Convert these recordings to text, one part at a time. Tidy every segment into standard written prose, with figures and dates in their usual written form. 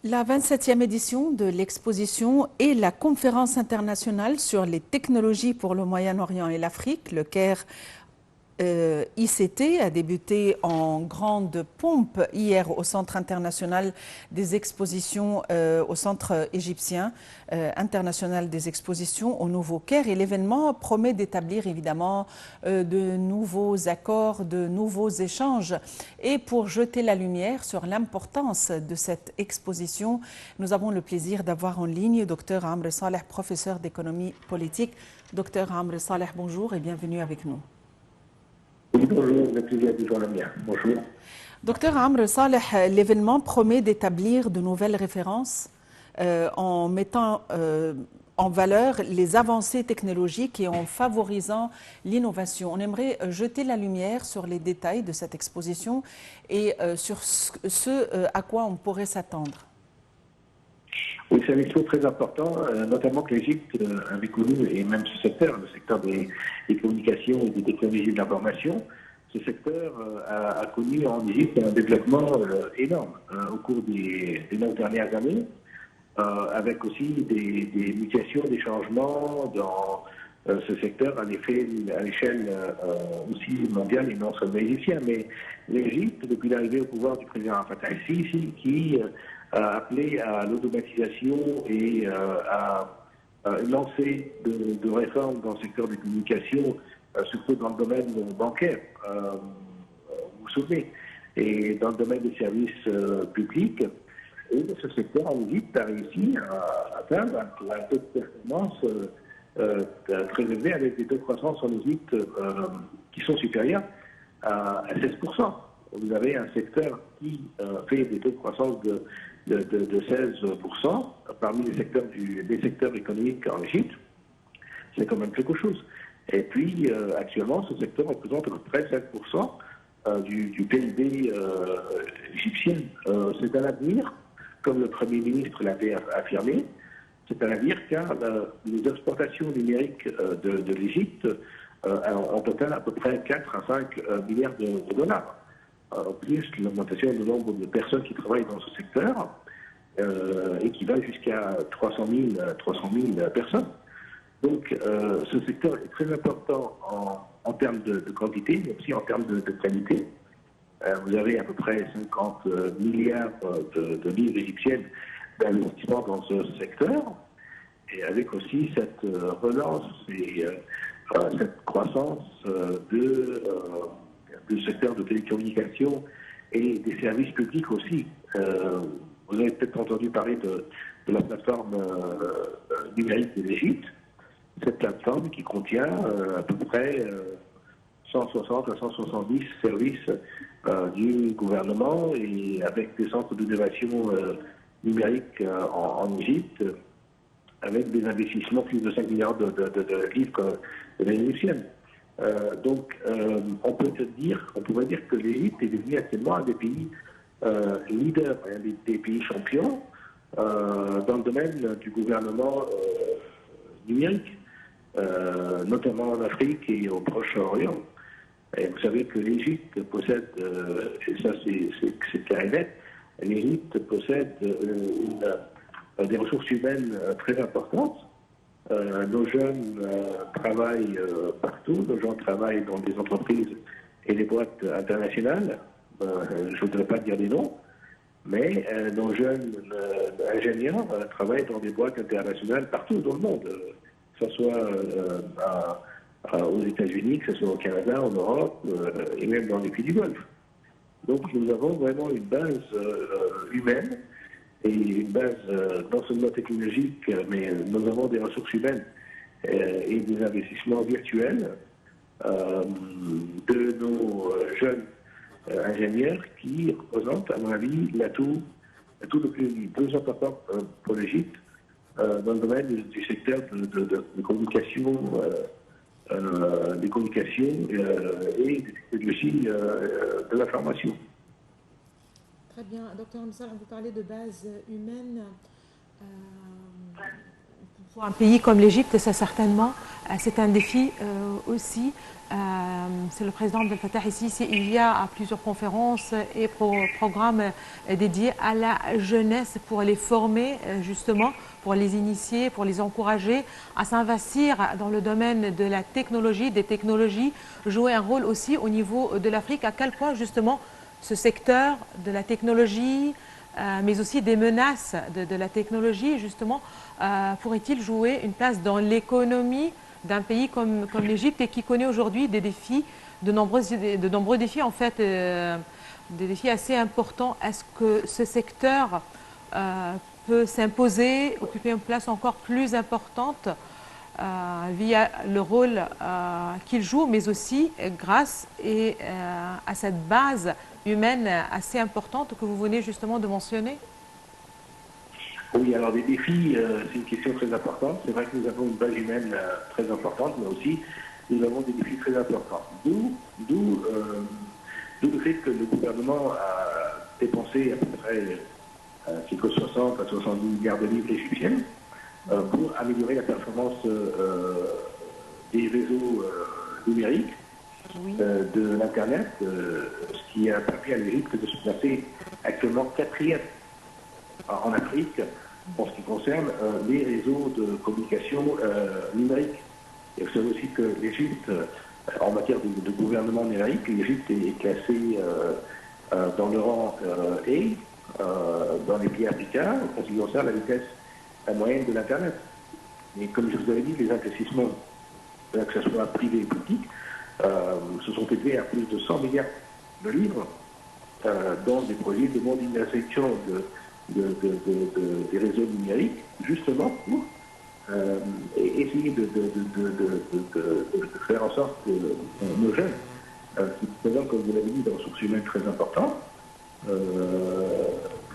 La 27e édition de l'exposition et la conférence internationale sur les technologies pour le Moyen-Orient et l'Afrique, le Caire ICT, a débuté en grande pompe hier au Centre international des expositions, au Centre égyptien international des expositions au Nouveau Caire. Et l'événement promet d'établir évidemment de nouveaux accords, de nouveaux échanges. Et pour jeter la lumière sur l'importance de cette exposition, nous avons le plaisir d'avoir en ligne Dr Amr Saleh, professeur d'économie politique. Dr Amr Saleh, bonjour et bienvenue avec nous. Oui, bonjour, le plaisir est toujours le mien. Bonjour. Docteur Amr Saleh, l'événement promet d'établir de nouvelles références en mettant en valeur les avancées technologiques et en favorisant l'innovation. On aimerait jeter la lumière sur les détails de cette exposition et sur ce à quoi on pourrait s'attendre. Oui, c'est un expo très important, notamment que l'Égypte avait connu, et même ce secteur, le secteur des communications et des technologies de l'information, ce secteur a connu en Égypte un développement énorme au cours des 9 dernières années, avec aussi des mutations, des changements dans ce secteur à l'échelle aussi mondiale et non seulement égyptienne. Mais l'Égypte, depuis l'arrivée au pouvoir du président Fattah el-Sisi, qui a appelé à l'automatisation et à lancer de réformes dans le secteur des communications, surtout dans le domaine bancaire, vous vous souvenez, et dans le domaine des services publics. Et ce secteur en Égypte a réussi à atteindre un taux de performance très élevé, avec des taux de croissance en Égypte qui sont supérieurs à 16%. Vous avez un secteur qui fait des taux de croissance de 16% parmi les secteurs économiques en Égypte. C'est quand même quelque chose. Et puis, actuellement, ce secteur représente à peu près 7% du PIB égyptien. C'est un avenir, comme le Premier ministre l'avait affirmé, c'est un avenir car les exportations numériques de l'Égypte ont total à peu près 4 à 5 milliards de dollars. En plus, l'augmentation du nombre de personnes qui travaillent dans ce secteur et qui va jusqu'à 300 000 personnes. Donc, ce secteur est très important en termes de quantité, mais aussi en termes de qualité. Vous avez à peu près 50 milliards de livres égyptiennes d'investissement dans ce secteur, et avec aussi cette relance et cette croissance du secteur de télécommunications et des services publics aussi. Vous avez peut-être entendu parler de la plateforme numérique de l'Égypte. Cette plateforme qui contient à peu près 160 à 170 services du gouvernement, et avec des centres d'innovation numérique en Égypte, avec des investissements plus de 5 milliards de livres de l'année égyptienne. Donc, on pourrait dire que l'Égypte est devenue actuellement un des pays leaders, un des pays champions dans le domaine du gouvernement numérique, notamment en Afrique et au Proche-Orient. Et vous savez que l'Égypte possède, et ça c'est clair et net, l'Égypte possède des ressources humaines très importantes. Nos jeunes travaillent partout, nos gens travaillent dans des entreprises et des boîtes internationales. Je ne voudrais pas dire des noms, mais nos jeunes ingénieurs travaillent dans des boîtes internationales partout dans le monde, que ce soit aux États-Unis, que ce soit au Canada, en Europe et même dans les pays du Golfe. Donc nous avons vraiment une base humaine et une base non seulement technologique, mais nous avons des ressources humaines et des investissements virtuels de nos jeunes ingénieurs qui représentent, à mon avis, l'atout le plus important pour l'Égypte dans le domaine du secteur de communication, des communications et des technologies de l'information. Très bien. Docteur Amsal, vous parlez de base humaine. Pour un pays comme l'Égypte, ça certainement, c'est un défi aussi. C'est le président Abdel Fattah ici. Il y a plusieurs conférences et programmes dédiés à la jeunesse pour les former justement, pour les initier, pour les encourager à s'investir dans le domaine de la technologie, des technologies, jouer un rôle aussi au niveau de l'Afrique. À quel point justement ce secteur de la technologie, mais aussi des menaces de la technologie, justement, pourrait-il jouer une place dans l'économie d'un pays comme l'Égypte et qui connaît aujourd'hui des défis, de nombreux défis en fait, des défis assez importants. Est-ce que ce secteur peut s'imposer, occuper une place encore plus importante via le rôle qu'il joue, mais aussi grâce à cette base humaine assez importante que vous venez justement de mentionner? Oui, alors des défis, c'est une question très importante. C'est vrai que nous avons une base humaine très importante, mais aussi nous avons des défis très importants. D'où le fait que le gouvernement a dépensé à peu près quelque 60 à 70 milliards de livres égyptiennes pour améliorer la performance des réseaux numériques, de l'Internet, ce qui a permis à l'Égypte de se placer actuellement quatrième en Afrique en ce qui concerne les réseaux de communication numérique. Et vous savez aussi que l'Égypte, en matière de gouvernement numérique, l'Égypte est classée dans le rang A dans les pays africains en ce qui concerne la vitesse moyenne de l'Internet. Et comme je vous avais dit, les investissements, que ce soit privé ou public, se sont élevés à plus de 100 milliards de livres dans des projets de modernisation des réseaux numériques, justement pour essayer de faire en sorte que nos jeunes, qui présentent, comme vous l'avez dit, des ressources humaines très importantes,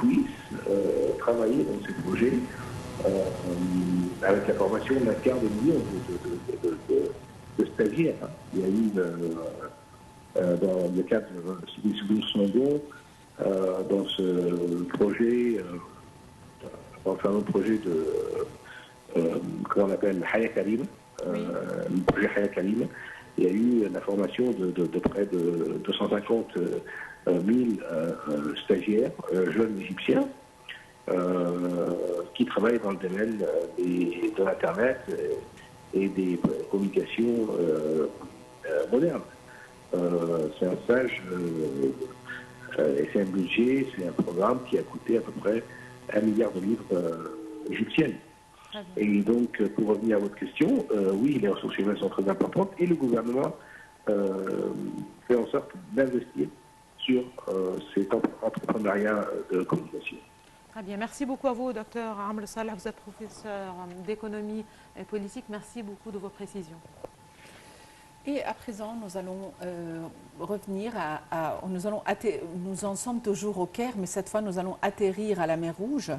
puissent travailler dans ces projets avec la formation d'un quart de million de stagiaires. Il y a eu, dans le cadre des solutions dans ce projet, dans le fameux projet de, comment on appelle, Haya Karim, le projet Haya Karim, il y a eu la formation de près de 250 000 stagiaires, jeunes égyptiens, qui travaillent dans le domaine de l'Internet et des communications modernes. C'est un stage et c'est un budget, c'est un programme qui a coûté à peu près 1 milliard de livres égyptiennes. Et donc, pour revenir à votre question, oui, les ressources humaines sont très importantes et le gouvernement fait en sorte d'investir sur cet entrepreneuriat de communication. Très bien. Merci beaucoup à vous, docteur Amr Salah. Vous êtes professeur d'économie et politique. Merci beaucoup de vos précisions. Et à présent, nous allons revenir nous en sommes toujours au Caire, mais cette fois, nous allons atterrir à la mer Rouge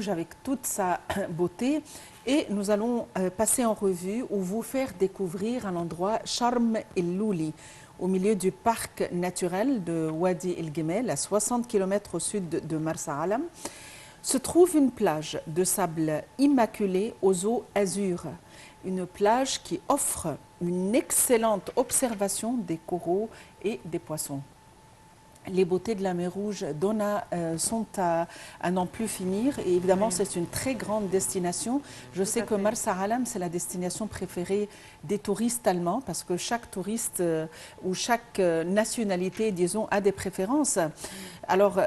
avec toute sa beauté. Et nous allons passer en revue ou vous faire découvrir un endroit, Sharm el-Louli, au milieu du parc naturel de Wadi el-Gemel, à 60 km au sud de Marsa Alam, se trouve une plage de sable immaculé aux eaux azur. Une plage qui offre une excellente observation des coraux et des poissons. Les beautés de la mer Rouge sont à n'en plus finir et évidemment c'est une très grande destination. Je sais que Marsa Alam c'est la destination préférée des touristes allemands parce que chaque touriste ou chaque nationalité, disons, a des préférences. Alors,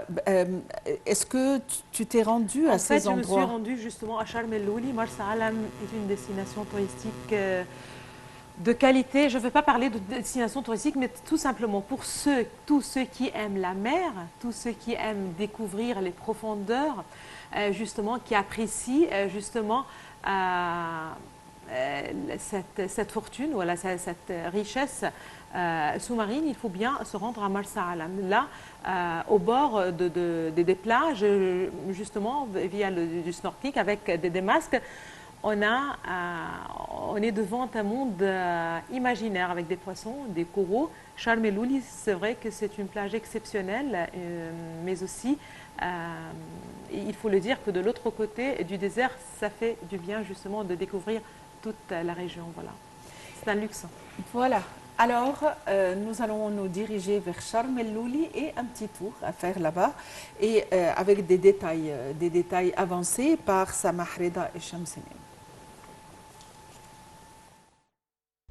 est-ce que tu t'es rendu à ces endroits? En fait, je me suis rendue justement à Sharm el-Louli. Marsa Alam est une destination touristique de qualité. Je ne veux pas parler de destination touristique, mais tout simplement pour tous ceux qui aiment la mer, tous ceux qui aiment découvrir les profondeurs, justement, qui apprécient justement cette fortune, voilà, cette richesse sous-marine, il faut bien se rendre à Marsa Alam. Là, au bord des plages, justement, via du snorkeling avec des masques, on est devant un monde imaginaire avec des poissons, des coraux. Sharm el-Ouli, c'est vrai que c'est une plage exceptionnelle, mais aussi, il faut le dire que de l'autre côté du désert, ça fait du bien justement de découvrir toute la région. Voilà. C'est un luxe. Voilà. Alors, nous allons nous diriger vers Sharm el-Ouli et un petit tour à faire là-bas, et avec des détails avancés par Samah Reda et Shamsenen.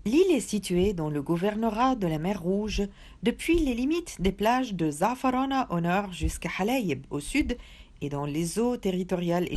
L'île est située dans le gouvernorat de la mer Rouge, depuis les limites des plages de Za'farana au nord jusqu'à Halayeb au sud et dans les eaux territoriales